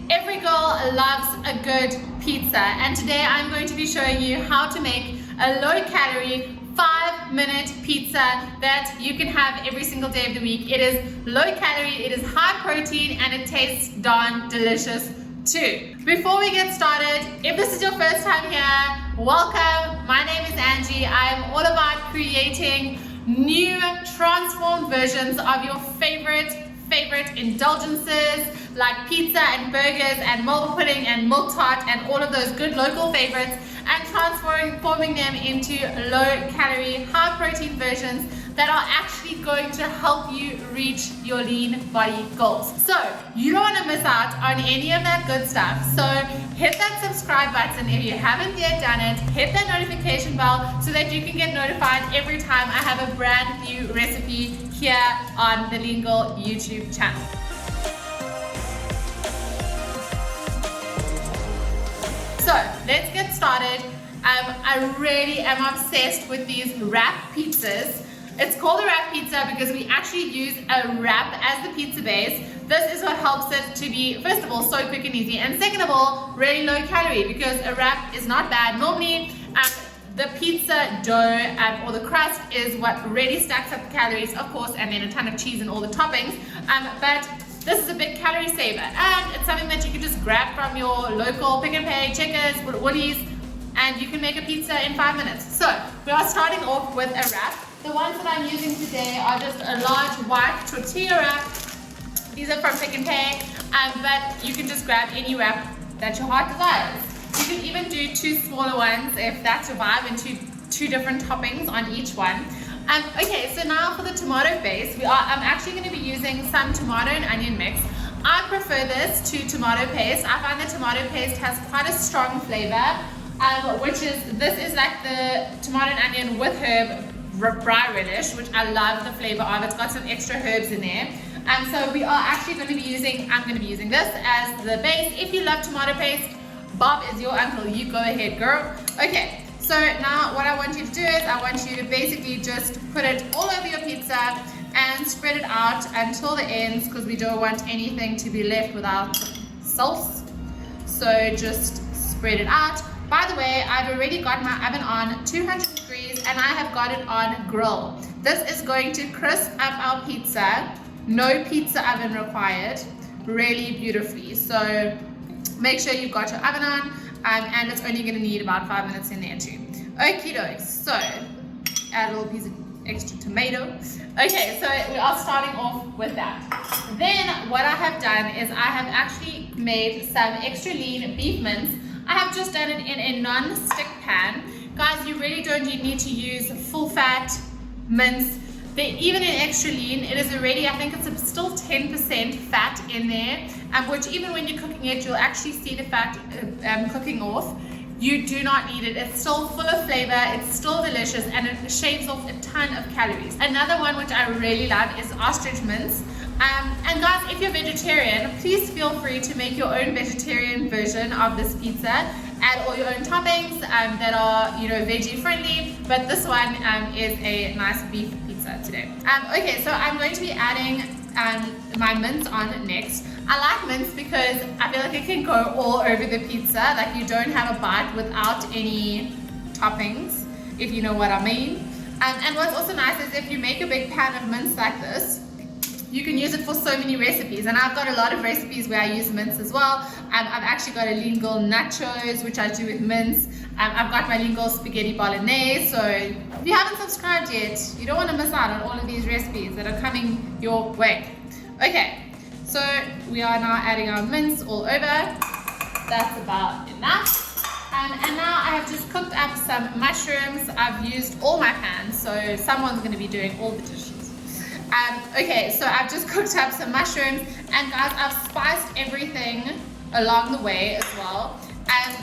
Every girl loves a good pizza, and today I'm going to be showing you how to make a low-calorie 5-minute pizza that you can have every single day of the week. It is low-calorie, it is high-protein, and it tastes darn delicious too. Before we get started, if this is your first time here, welcome. My name is Angie. I'm all about creating new transformed versions of your favorite indulgences like pizza and burgers and marble pudding and milk tart and all of those good local favorites, and transforming them into low-calorie, high-protein versions that are actually going to help you reach your lean body goals. So you don't want to miss out on any of that good stuff. So hit that subscribe button if you haven't yet done it. Hit that notification bell so that you can get notified every time I have a brand new recipe here on the Lean Girl YouTube channel. So let's get started. I really am obsessed with these wrap pizzas. It's called a wrap pizza because we actually use a wrap as the pizza base. This is what helps it to be, first of all, so quick and easy, and second of all, really low calorie, because a wrap is not bad. Normally, the pizza dough or the crust is what really stacks up the calories, of course, and then a ton of cheese and all the toppings. But this is a big calorie saver, and it's something that you can just grab from your local Pick n Pay, Checkers, Woolies, and you can make a pizza in 5 minutes. So we are starting off with a wrap. The ones that I'm using today are just a large white tortilla wrap. These are from Pick n Pay, but you can just grab any wrap that your heart desires. You can even do 2 smaller ones if that's your vibe, and two different toppings on each one. Okay, so now for the tomato base, I'm actually going to be using some tomato and onion mix. I prefer this to tomato paste. I find the tomato paste has quite a strong flavor, this is like the tomato and onion with herb rye relish, which I love the flavor of. It's got some extra herbs in there. So we are actually going to be I'm going to be using this as the base. If you love tomato paste, Bob is your uncle. You go ahead, girl. Okay, so now what I want you to do is I want you to basically just put it all over your pizza and spread it out until the ends, because we don't want anything to be left without sauce. So just spread it out. By the way, I've already got my oven on 200 degrees and I have got it on grill. This is going to crisp up our pizza. No pizza oven required. Really beautifully. So make sure you've got your oven on, and it's only going to need about 5 minutes in there too. Okie dokes. So add a little piece of extra tomato. Okay, so we are starting off with that. Then what I have done is I have actually made some extra lean beef mince. I have just done it in a non-stick pan. Guys, you really don't need to use full fat mince. Even in extra lean, it is already, I think it's still 10% fat in there, which even when you're cooking it, you'll actually see the fat cooking off. You do not need it. It's still full of flavor, it's still delicious, and it shaves off a ton of calories. Another one which I really love is ostrich mince. And guys, if you're vegetarian, please feel free to make your own vegetarian version of this pizza. Add all your own toppings that are, veggie friendly, but this one is a nice beef pizza today. Okay, so I'm going to be adding my mince on next. I like mince because I feel like it can go all over the pizza. Like, you don't have a bite without any toppings, if you know what I mean. And what's also nice is if you make a big pan of mince like this, you can use it for so many recipes, and I've got a lot of recipes where I use mince as well. I've actually got a Lean Girl nachos, which I do with mince. I've got my Lean Girl spaghetti bolognese. So if you haven't subscribed yet, you don't want to miss out on all of these recipes that are coming your way. Okay, so we are now adding our mince all over. That's about enough. And now I have just cooked up some mushrooms. I've used all my pans, so someone's going to be doing all the dishes. Okay, so I've just cooked up some mushrooms, and guys, I've spiced everything along the way as well. And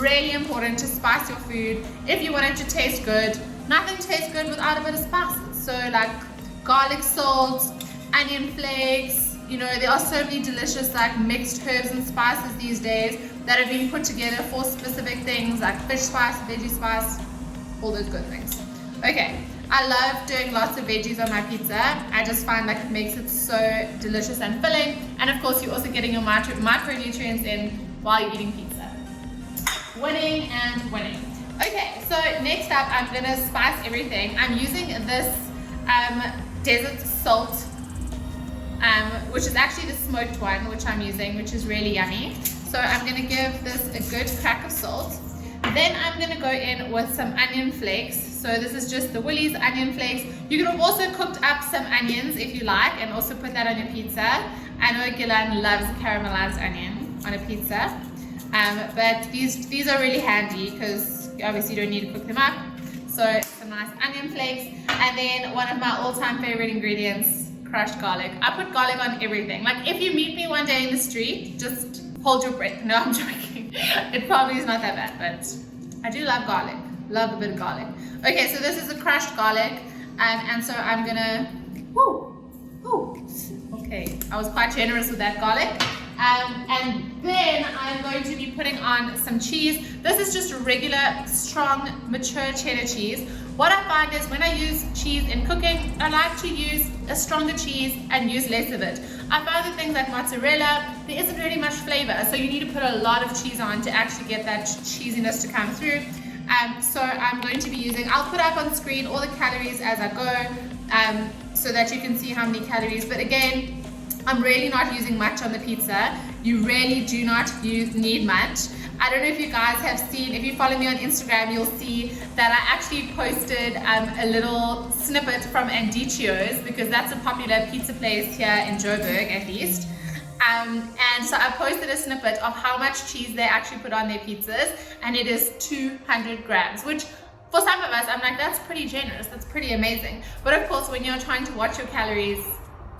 really important to spice your food if you want it to taste good. Nothing tastes good without a bit of spices. So like garlic salt, onion flakes, there are so many delicious like mixed herbs and spices these days that have been put together for specific things like fish spice, veggie spice, all those good things. Okay. I love doing lots of veggies on my pizza. I just find like it makes it so delicious and filling. And of course, you're also getting your micronutrients in while you're eating pizza. Winning and winning. Okay, so next up, I'm gonna spice everything. I'm using this desert salt, which is actually the smoked one, which I'm using, which is really yummy. So I'm gonna give this a good crack of salt. Then I'm gonna go in with some onion flakes. So this is just the Woolies onion flakes. You could have also cooked up some onions if you like and also put that on your pizza. I know Gillan loves caramelized onion on a pizza. But these are really handy because obviously you don't need to cook them up. So some nice onion flakes. And then one of my all-time favorite ingredients, crushed garlic. I put garlic on everything. Like if you meet me one day in the street, just hold your breath. No, I'm joking. It probably is not that bad, but I do love garlic. Love a bit of garlic. Okay, so this is a crushed garlic, and so I'm gonna, okay, I was quite generous with that garlic. And then I'm going to be putting on some cheese. This is just a regular, strong, mature cheddar cheese. What I find is when I use cheese in cooking, I like to use a stronger cheese and use less of it. I find that things like mozzarella, there isn't really much flavor, so you need to put a lot of cheese on to actually get that cheesiness to come through. So I'm going to be using, I'll put up on screen all the calories as I go, so that you can see how many calories, but again, I'm really not using much on the pizza. You really do not need much. I don't know if you guys have seen, if you follow me on Instagram, you'll see that I actually posted a little snippet from Andicio's, because that's a popular pizza place here in Joburg at least. And so I posted a snippet of how much cheese they actually put on their pizzas, and it is 200 grams, which for some of us, I'm like, that's pretty generous, that's pretty amazing. But of course, when you're trying to watch your calories,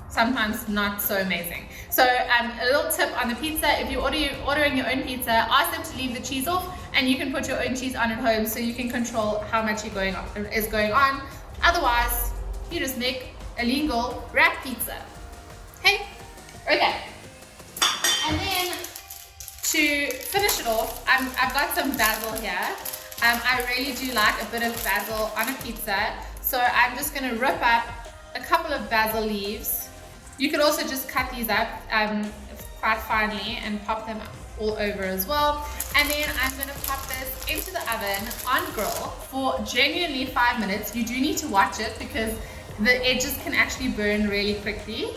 sometimes not so amazing. So a little tip on the pizza, if you're ordering your own pizza, ask them to leave the cheese off, and you can put your own cheese on at home so you can control how much is going on. Otherwise, you just make a legal wrap pizza. Hey? Okay. And then to finish it off, I've got some basil here. I really do like a bit of basil on a pizza. So I'm just gonna rip up a couple of basil leaves. You could also just cut these up quite finely and pop them all over as well. And then I'm gonna pop this into the oven on grill for genuinely 5 minutes. You do need to watch it because the edges can actually burn really quickly.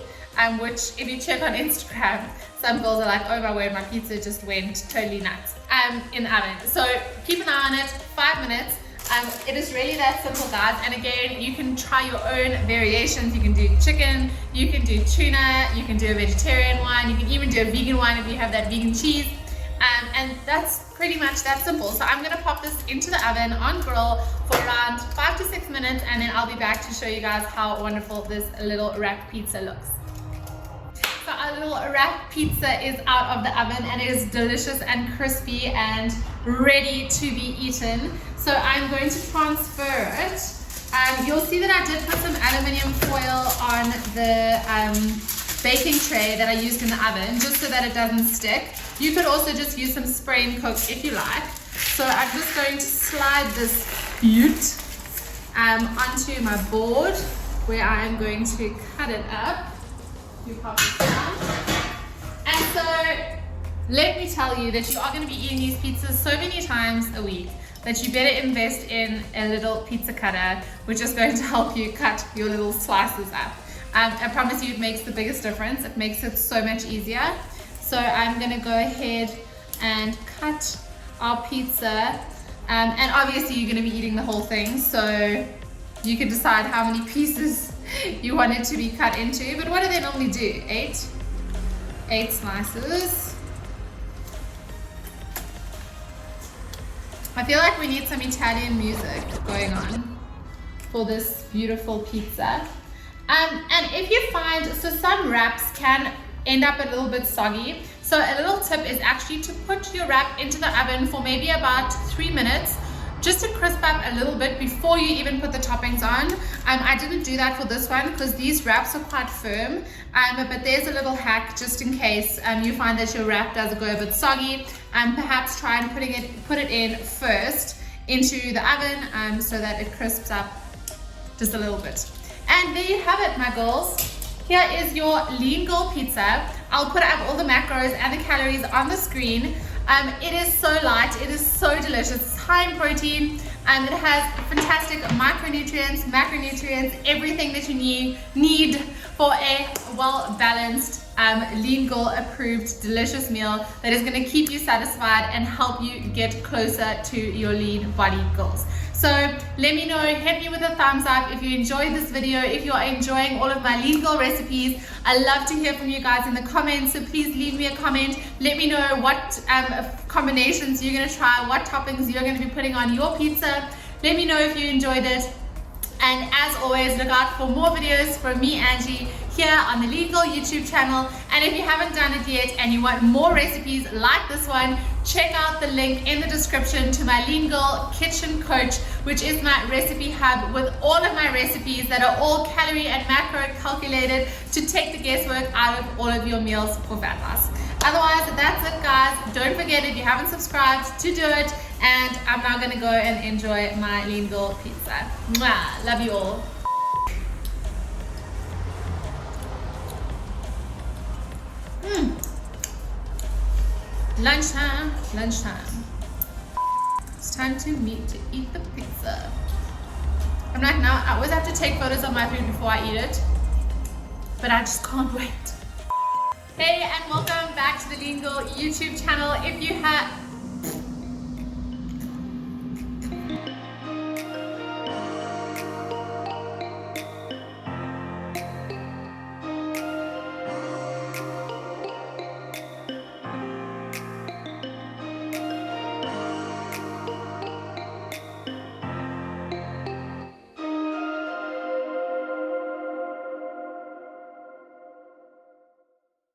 Which if you check on Instagram, some girls are like, oh my word, my pizza just went totally nuts in the oven. So keep an eye on it, 5 minutes. It is really that simple, guys. And again, you can try your own variations. You can do chicken, you can do tuna, you can do a vegetarian one, you can even do a vegan one if you have that vegan cheese. And that's pretty much that simple. So I'm gonna pop this into the oven on grill for around 5 to 6 minutes, and then I'll be back to show you guys how wonderful this little wrap pizza looks. So our little wrap pizza is out of the oven, and it is delicious and crispy and ready to be eaten. So I'm going to transfer it. You'll see that I did put some aluminium foil on the baking tray that I used in the oven, just so that it doesn't stick. You could also just use some spray and cook if you like. So I'm just going to slide this ute onto my board, where I am going to cut it up. You pop it down. And so let me tell you that you are going to be eating these pizzas so many times a week that you better invest in a little pizza cutter, which is going to help you cut your little slices up. I promise you it makes the biggest difference. It makes it so much easier. So I'm going to go ahead and cut our pizza. And obviously you're going to be eating the whole thing, so you can decide how many pieces you want it to be cut into. But what do they normally do? 8 slices. I feel like we need some Italian music going on for this beautiful pizza. And if you find, so some wraps can end up a little bit soggy. So a little tip is actually to put your wrap into the oven for maybe about 3 minutes, just to crisp up a little bit before you even put the toppings on. I didn't do that for this one because these wraps are quite firm, but there's a little hack just in case you find that your wrap does go a bit soggy. Perhaps try and put it in first into the oven so that it crisps up just a little bit. And there you have it, my girls. Here is your Lean Girl pizza. I'll put up all the macros and the calories on the screen. It is so light, it is so delicious, it's high in protein, it has fantastic micronutrients, macronutrients, everything that you need for a well-balanced, Lean Girl approved delicious meal that is going to keep you satisfied and help you get closer to your lean body goals. So let me know, hit me with a thumbs up if you enjoyed this video, if you're enjoying all of my Lean Girl recipes. I love to hear from you guys in the comments, so please leave me a comment. Let me know what combinations you're going to try, what toppings you're going to be putting on your pizza. Let me know if you enjoyed it. And as always, look out for more videos from me, Angie, here on the Lean Girl YouTube channel. And if you haven't done it yet and you want more recipes like this one, check out the link in the description to my Lean Girl Kitchen Coach, which is my recipe hub with all of my recipes that are all calorie and macro calculated to take the guesswork out of all of your meals for fat loss. Otherwise, that's it, guys. Don't forget, if you haven't subscribed, to do it. And I'm now gonna go and enjoy my Lean Girl pizza. Mwah, love you all. Lunchtime. It's time to eat the pizza. I'm like, now I always have to take photos of my food before I eat it, but I just can't wait. Hey, and welcome back to the Lean Girl YouTube channel. If you have